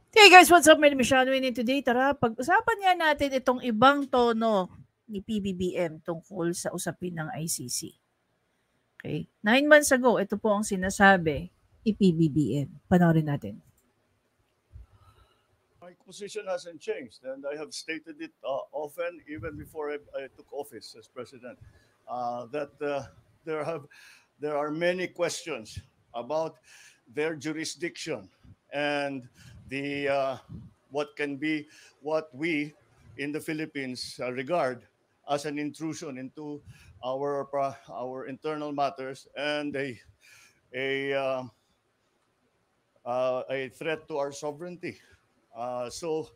Hey guys, what's up? My name is Sean Win, and today tara pag-usapan nga natin itong ibang tono ni PBBM tungkol sa usapin ng ICC. Okay? 9 months ago, ito po ang sinasabi ni PBBM. Panoorin natin. My position hasn't changed, and I have stated it often, even before I took office as president, that there are many questions about their jurisdiction and the what we in the Philippines regard as an intrusion into our internal matters and a uh, a threat to our sovereignty. So,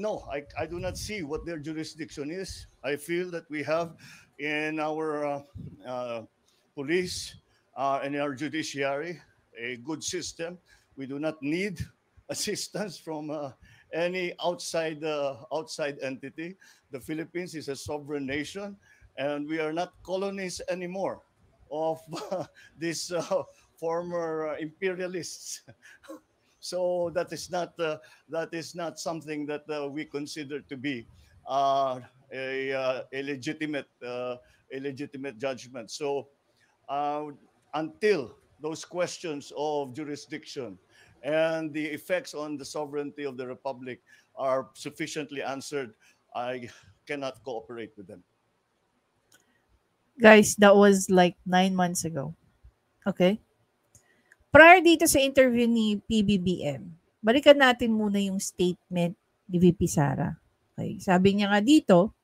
no, I do not see what their jurisdiction is. I feel that we have in our uh, police and in our judiciary a good system. We do not need assistance from any outside entity. The Philippines is a sovereign nation, and we are not colonies anymore of these former imperialists. So that is not something that we consider to be uh, a legitimate judgment. So uh, until those questions of jurisdiction and the effects on the sovereignty of the republic are sufficiently answered, I cannot cooperate with them. Guys, that was like 9 months ago. Okay? Prior dito sa interview ni PBBM, balikan natin muna yung statement ni VP Sara. Okay? Sabi niya nga dito,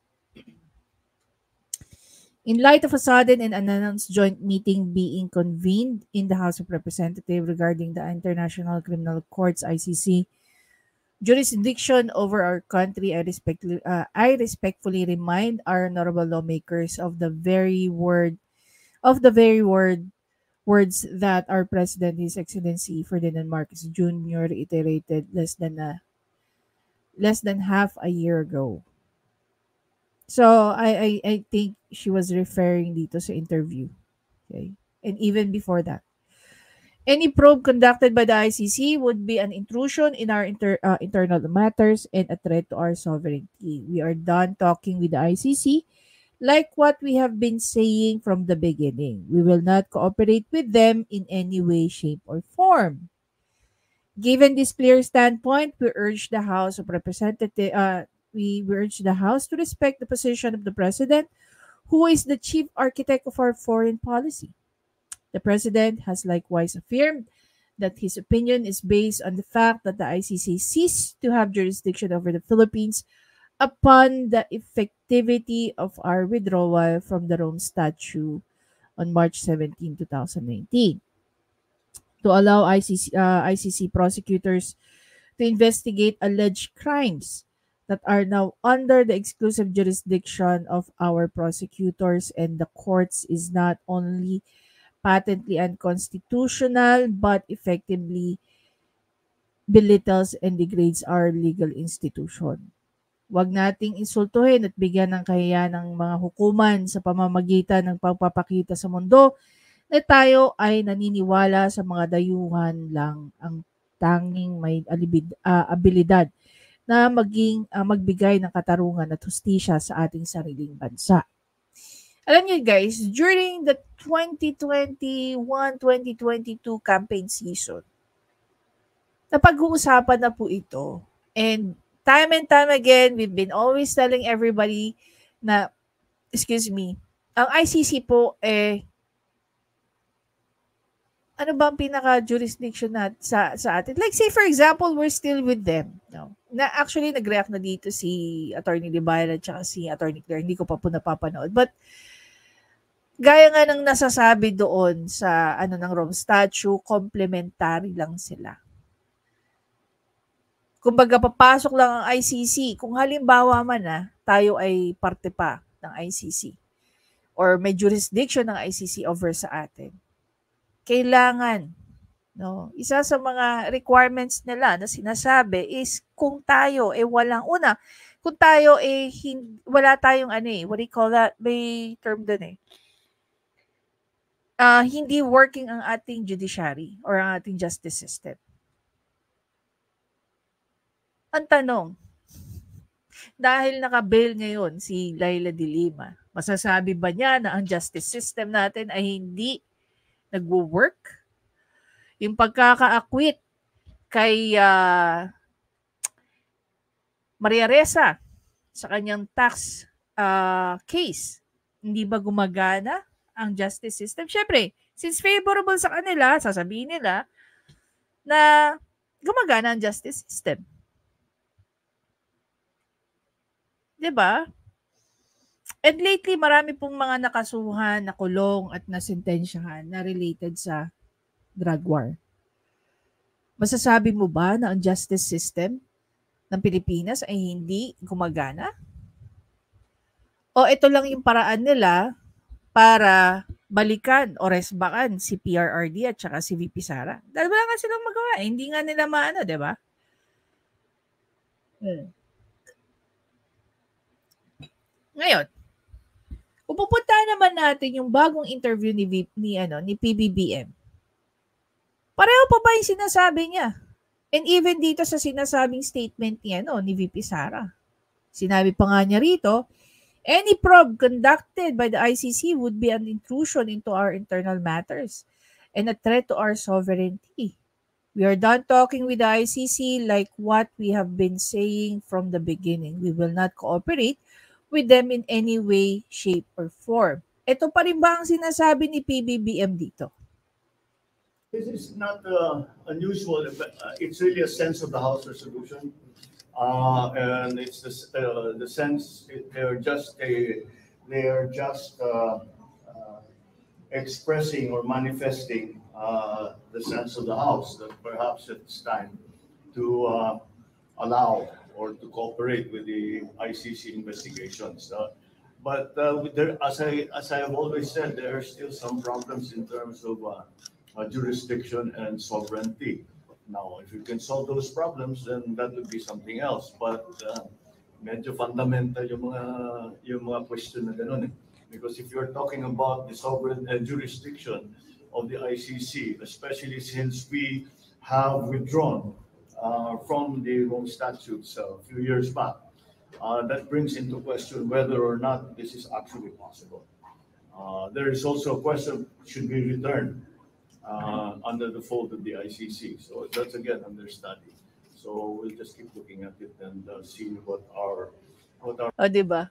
in light of a sudden and unannounced joint meeting being convened in the House of Representatives regarding the International Criminal Court's ICC jurisdiction over our country, I respectfully remind our honorable lawmakers of the very words that our President, His Excellency Ferdinand Marcos Jr. reiterated less than half a year ago. So I think she was referring dito sa interview. Okay? And even before that. Any probe conducted by the ICC would be an intrusion in our internal matters and a threat to our sovereignty. We are done talking with the ICC like what we have been saying from the beginning. We will not cooperate with them in any way, shape, or form. Given this clear standpoint, we urge the House to respect the position of the President, who is the chief architect of our foreign policy. The President has likewise affirmed that his opinion is based on the fact that the ICC ceased to have jurisdiction over the Philippines upon the effectivity of our withdrawal from the Rome Statute on March 17, 2019, to allow ICC prosecutors to investigate alleged crimes that are now under the exclusive jurisdiction of our prosecutors, and the courts is not only patently unconstitutional but effectively belittles and degrades our legal institution. Huwag nating insultuhin at bigyan ng kahiyan ng mga hukuman sa pamamagitan ng pagpapakita sa mundo na tayo ay naniniwala sa mga dayuhan lang ang tanging may abilidad na magbigay ng katarungan at hustisya sa ating sariling bansa. Alam niyo guys, during the 2021-2022 campaign season, napag-uusapan na po ito. And time again, we've been always telling everybody na, ang ICC po ano ba ang pinaka-jurisdiction sa atin? Like say for example, we're still with them. No? Na actually, nag-react na dito si Attorney Libayan at saka si Attorney Claire. Hindi ko pa po napapanood. But gaya nga ng nasasabi doon sa ng Rome Statute, complementary lang sila. Kumbaga, papasok lang ang ICC. Kung halimbawa man tayo ay parte pa ng ICC or may jurisdiction ng ICC over sa atin, kailangan, no, isa sa mga requirements nila na sinasabi is kung tayo kung tayo wala tayong what do you call that? May term dun hindi working ang ating judiciary or ang ating justice system. Ang tanong, dahil naka-bail ngayon si Laila de Lima, masasabi ba niya na ang justice system natin ay hindi nagwo-work? Yung pagkaka-acquit kay Maria Ressa sa kanyang tax case, hindi ba gumagana ang justice system? Syempre, since favorable sa kanila, sasabihin nila na gumagana ang justice system. 'Di ba? And lately, marami pong mga nakasuhan, nakulong at nasentensyahan na related sa drug war. Masasabi mo ba na ang justice system ng Pilipinas ay hindi gumagana? O ito lang yung paraan nila para balikan o resbakan si PRRD at saka si VP Sara? Dahil wala nga silang magawa. Hindi nga nila maano, di ba? Ngayon, pupunta naman natin yung bagong interview ni PBBM. Pareho pa ba yung sinasabi niya? And even dito sa sinasabing statement niya ni VP Sara. Sinabi pa nga niya rito, any probe conducted by the ICC would be an intrusion into our internal matters and a threat to our sovereignty. We are done talking with the ICC like what we have been saying from the beginning. We will not cooperate with them in any way, shape, or form. Ito pa rin ba ang sinasabi ni PBBM dito? This is not unusual. It's really a sense of the House resolution. And it's the sense they're just expressing or manifesting the sense of the House that perhaps it's time to allow or to cooperate with the ICC investigations. But as I have always said, there are still some problems in terms of jurisdiction and sovereignty. Now, if you can solve those problems, then that would be something else. But medyo fundamental yung mga question na ganun. Because if you're talking about the sovereign jurisdiction of the ICC, especially since we have withdrawn from the Rome Statutes a few years back, that brings into question whether or not this is actually possible. There is also a question, should we return under the fold of the ICC? So that's again under study. So we'll just keep looking at it and see what our. Diba?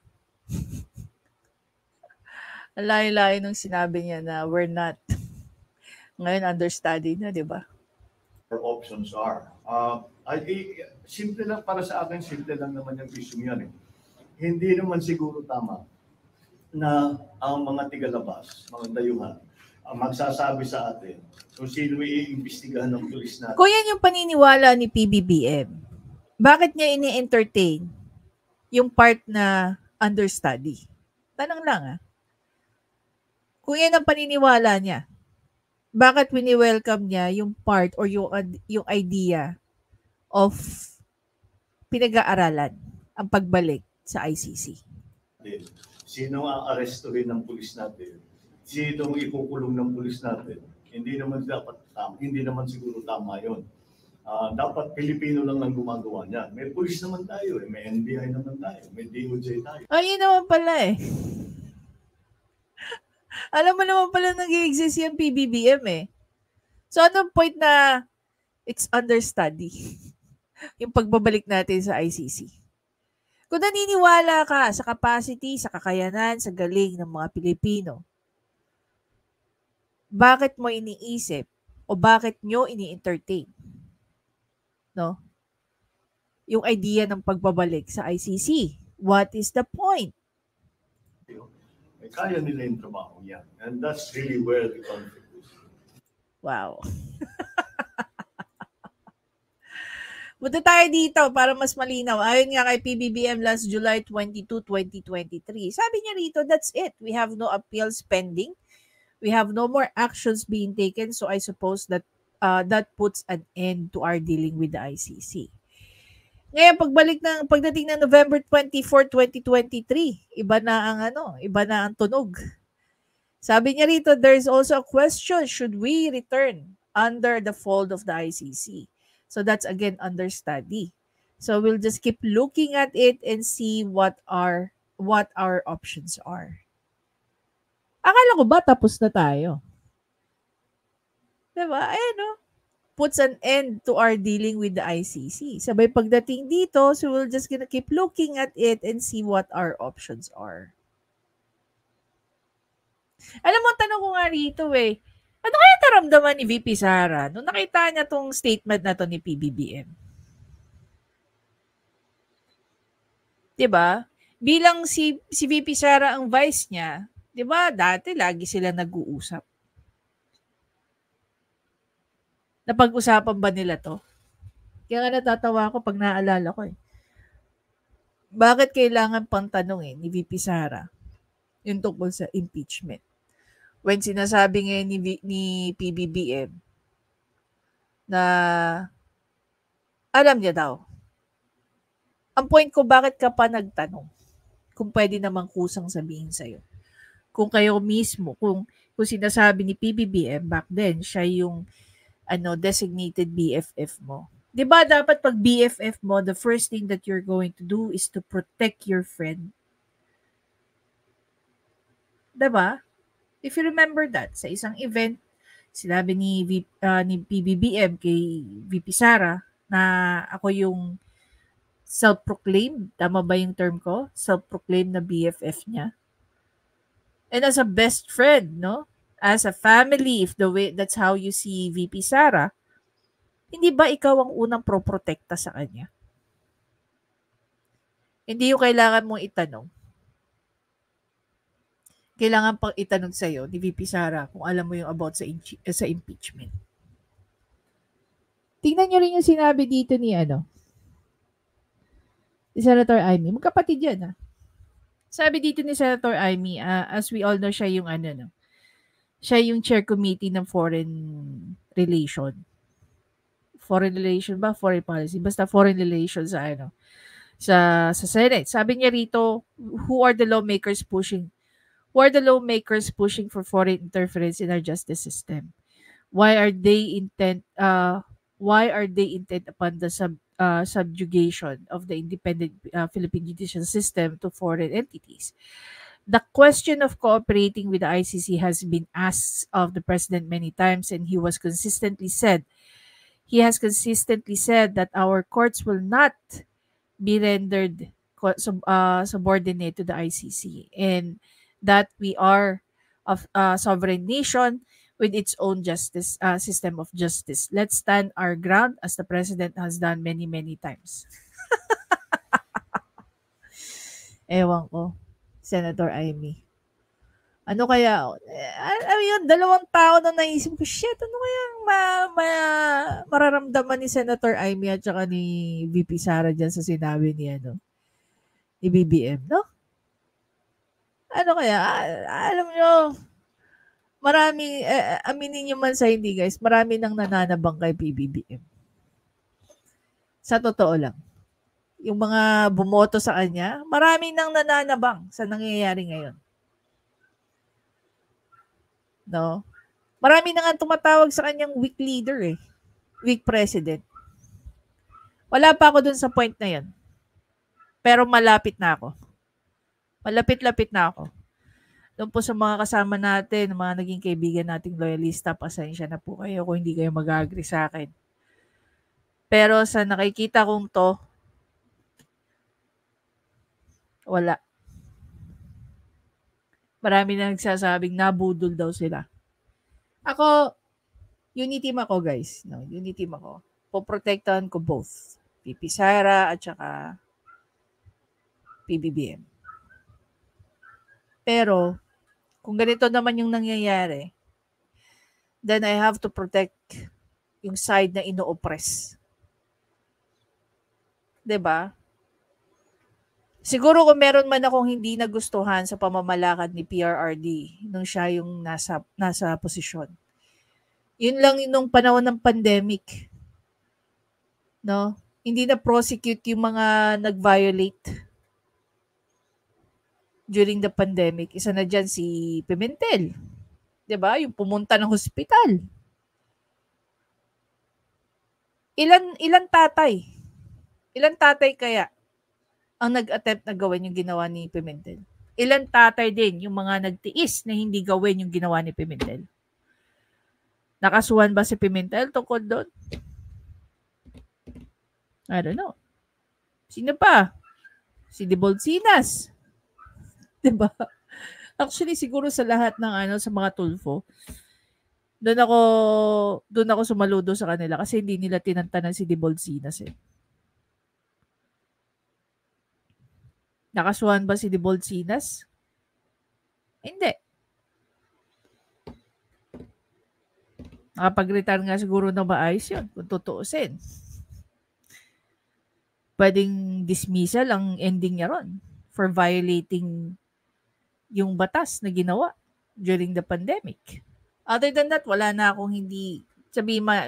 Layo-layo nung sinabi niya na we're not. Ngayon under study na, diba? Our options are. Simple lang para sa akin, simple lang naman yung issue yan. Hindi naman siguro tama na ang mga tigalabas, mga dayuhan, ang magsasabi sa atin kung sino iimbestigahan ng pulis natin. Kung yan yung paniniwala ni PBBM, bakit niya ini-entertain yung part na understudy? Tanong lang Kung yan ang paniniwala niya, bakit wini-welcome niya yung part or yung idea of pinag-aaralan ang pagbalik sa ICC? Sino ang arestuhin ng pulis natin? Sino ang ikukulong ng pulis natin? Hindi naman siguro tama 'yon. Dapat Pilipino lang ang gumagawa niyan. May pulis naman tayo, may NBI naman tayo, may DOJ tayo. Ayun naman pala Alam mo naman pala nag-i-exist yung PBBM So anong point na it's understudy? Yung pagbabalik natin sa ICC. Kung naniniwala ka sa capacity, sa kakayanan, sa galing ng mga Pilipino, bakit mo iniisip o bakit nyo ini-entertain? No? Yung idea ng pagbabalik sa ICC. What is the point? Kaya nila yung trabaho yan. And that's really where the conflict is. Wow. Punta tayo dito para mas malinaw. Ayon nga kay PBBM last July 22, 2023. Sabi niya rito, that's it. We have no appeals pending. We have no more actions being taken. So I suppose that that puts an end to our dealing with the ICC. Ngayon, pagdating ng November 24, 2023, iba na ang tunog. Sabi niya rito, there is also a question, should we return under the fold of the ICC? So that's again under study. So we'll just keep looking at it and see what our options are. Akala ko ba tapos na tayo? Diba? Ayan, no? Puts an end to our dealing with the ICC. Sabay pagdating dito, so we're just gonna keep looking at it and see what our options are. Alam mo, tanong ko nga rito ano kaya naramdaman ni VP Sara nung nakita niya tong statement na to ni PBBM? Diba? Bilang si VP Sara ang vice niya, diba, dati lagi sila nag-uusap. Napag-usapan ba nila to? Kaya nga natatawa ako pag naalala ko Bakit kailangan pang tanong ni VP Sara yung tungkol sa impeachment? When sinasabi ngayon ni PBBM na alam niya daw. Ang point ko, bakit ka pa nagtanong? Kung pwede namang kusang sabihin sa'yo. Kung kayo mismo, kung sinasabi ni PBBM back then, siya yung designated BFF mo. 'Di ba dapat pag BFF mo, the first thing that you're going to do is to protect your friend. 'Di ba? If you remember that, sa isang event, sinabi ni PBBM kay VP Sara na ako yung self-proclaimed, tama ba yung term ko? Self-proclaimed na BFF niya. And as a best friend, no? As a family, if that's how you see VP Sara, hindi ba ikaw ang unang pro-protekta sa kanya? Hindi yung kailangan mong itanong. Kailangan pang itanong sa'yo ni VP Sara kung alam mo yung about sa impeachment. Tingnan nyo rin yung sinabi dito ni Senator Amy. Magkapatid yan Sabi dito ni Senator Amy, as we all know, siya yung siya yung chair committee ng foreign relation. Foreign relation ba? Foreign policy. Basta foreign relations sa Senate. Sabi niya rito, who are the lawmakers pushing for foreign interference in our justice system? Why are they intent upon the subjugation of the independent Philippine judicial system to foreign entities? The question of cooperating with the ICC has been asked of the president many times, and he has consistently said that our courts will not be rendered subordinate to the ICC, and that we are a sovereign nation with its own justice system of justice. Let's stand our ground as the president has done many, many times. Ewan ko, Senator Amy. Ano kaya, yun, dalawang tao na naisip ko, shit, ano kaya mararamdaman ni Senator Amy at saka ni VP Sara dyan sa sinabi ni BBM, no? Ano kaya, alam nyo, marami, aminin nyo man sa hindi guys, marami nang nananabang kay PBBM. Sa totoo lang. Yung mga bumoto sa kanya, marami nang nananabang sa nangyayari ngayon. No? Marami na nga tumatawag sa kanyang weak leader weak president. Wala pa ako dun sa point na yun. Pero malapit na ako. Malapit-lapit na ako. Doon po sa mga kasama natin, mga naging kaibigan nating loyalista, pasensya na po kayo kung hindi kayo mag-agree sa akin. Pero sa nakikita kong to, wala. Marami na nagsasabing nabudol daw sila. Ako, unity team ako guys. No, unity team ako. Poprotektahan ko both. VP Sara at saka PBBM. Pero, kung ganito naman yung nangyayari, then I have to protect yung side na ino-oppress. 'Di ba? Siguro kung meron man akong hindi nagustuhan sa pamamalakad ni PRRD nung siya yung nasa posisyon. Yun lang nung panahon ng pandemic. No? Hindi na prosecute yung mga nag-violate during the pandemic. Isa na dyan si Pimentel. 'Di ba? Yung pumunta ng hospital. Ilan tatay Ilang tatay kaya ang nag-attempt na gawin yung ginawa ni Pimentel? Ilang tatay din yung mga nagtiis na hindi gawin yung ginawa ni Pimentel? Nakasuhan ba si Pimentel tungkol doon? I don't know. Sino pa? Si Debolsinas. Diba? Actually, siguro sa lahat ng sa mga Tulfo, doon ako sumaludo sa kanila kasi hindi nila tinantanan si Debolsinas eh. Nakasuhan ba si Debolsinas? Hindi. Nakapag-retire nga siguro na maayos yun, kung tutuusin. Pwedeng dismissal ang ending niya ron for violating yung batas na ginawa during the pandemic. Other than that, wala na akong hindi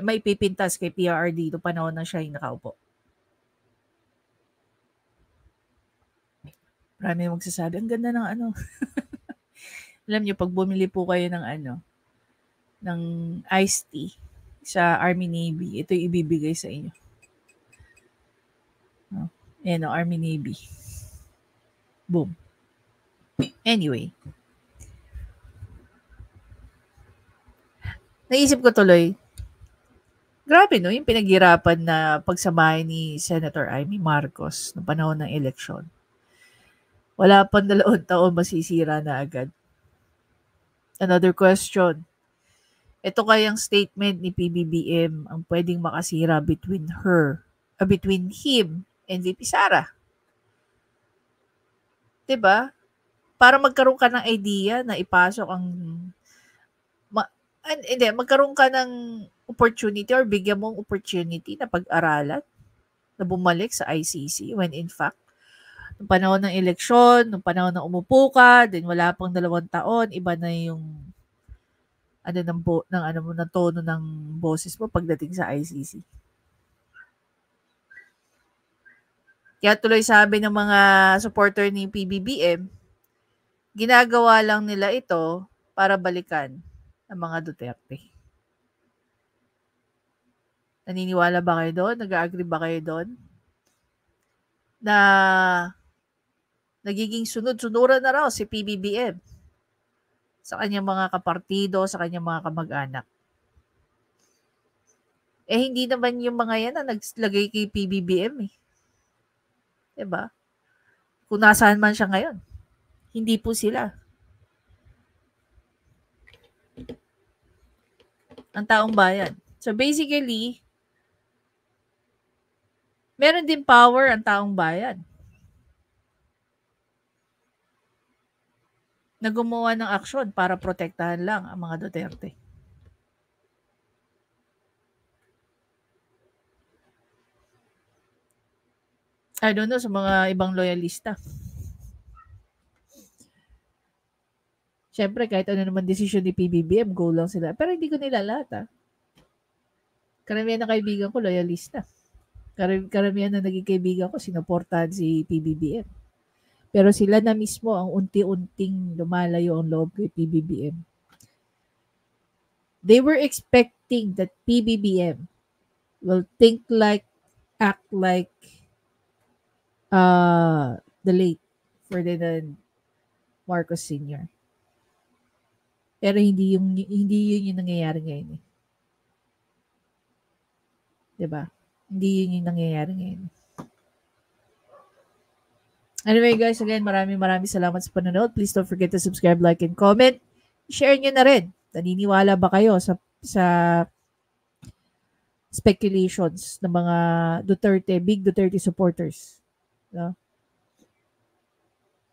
may pipintas kay PRRD no panahon na siya yung nakaupo. Marami magsasabi, ang ganda ng Alam niyo, pag bumili po kayo ng iced tea sa Army Navy, ito yung ibibigay sa inyo. Ayan o, Army Navy. Boom. Anyway. Naisip ko tuloy, grabe no, yung pinaghirapan na pagsamahin ni Senator Amy Marcos noong panahon ng eleksyon. Wala pang 2 taon masisira na agad. Another question. Ito kayang statement ni PBBM ang pwedeng makasira between him and VP Sara. 'Di ba? Para magkaroon ka ng idea na ipasok magkaroon ka ng opportunity or bigyan mong opportunity na pag-aralan na bumalik sa ICC when in fact nung panahon ng eleksyon, nung panahon na umupo ka, then wala pang 2 taon, iba na yung ng tono ng boses mo pagdating sa ICC. Kaya tuloy sabi ng mga supporter ni PBBM, ginagawa lang nila ito para balikan ang mga Duterte. Naniniwala ba kayo doon? Nag-agree ba kayo doon? Na nagiging sunod-sunuran na raw si PBBM sa kanyang mga kapartido, sa kanyang mga kamag-anak. Hindi naman yung mga yan na naglagay kay PBBM eh. Diba? Kung nasaan man siya ngayon. Hindi po sila. Ang taong bayan. So basically, meron din power ang taong bayan na gumawa ng aksyon para protektahan lang ang mga Duterte. I don't know sa mga ibang loyalista. Siyempre, kahit ano naman desisyon ni PBBM, go lang sila. Pero hindi ko nila lahat. Karamihan ng kaibigan ko, loyalista. Karamihan na naging kaibigan ko, sinuportahan si PBBM. Pero sila na mismo ang unti-unting lumalayo ang loob kay PBBM. They were expecting that PBBM will act like the late Ferdinand Marcos Sr. Pero hindi yun yung nangyayari ngayon eh. 'Di ba? Hindi yun yung nangyayari ngayon. Anyway guys, again, maraming salamat sa panonood. Please don't forget to subscribe, like, and comment. Share nyo na rin. Naniniwala ba kayo sa speculations ng mga big Duterte supporters? No?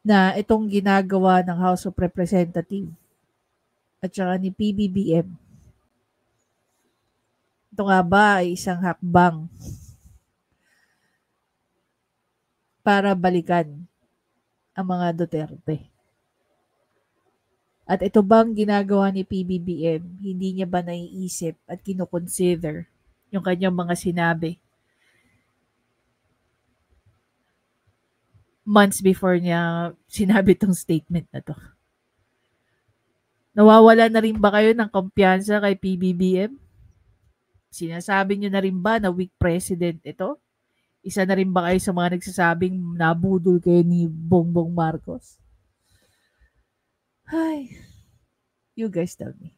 Na itong ginagawa ng House of Representatives at saka ni PBBM. Ito nga ba ay isang hakbang para balikan ang mga Duterte? At ito bang ginagawa ni PBBM, hindi niya ba naiisip at kinoconsider yung kanyang mga sinabi months before niya sinabi tong statement na to? Nawawala na rin ba kayo ng kumpiyansa kay PBBM? Sinasabi niyo na rin ba na weak president ito? Isa na rin ba kayo sa mga nagsasabing nabudol kayo ni Bongbong Marcos? Ay, you guys tell me.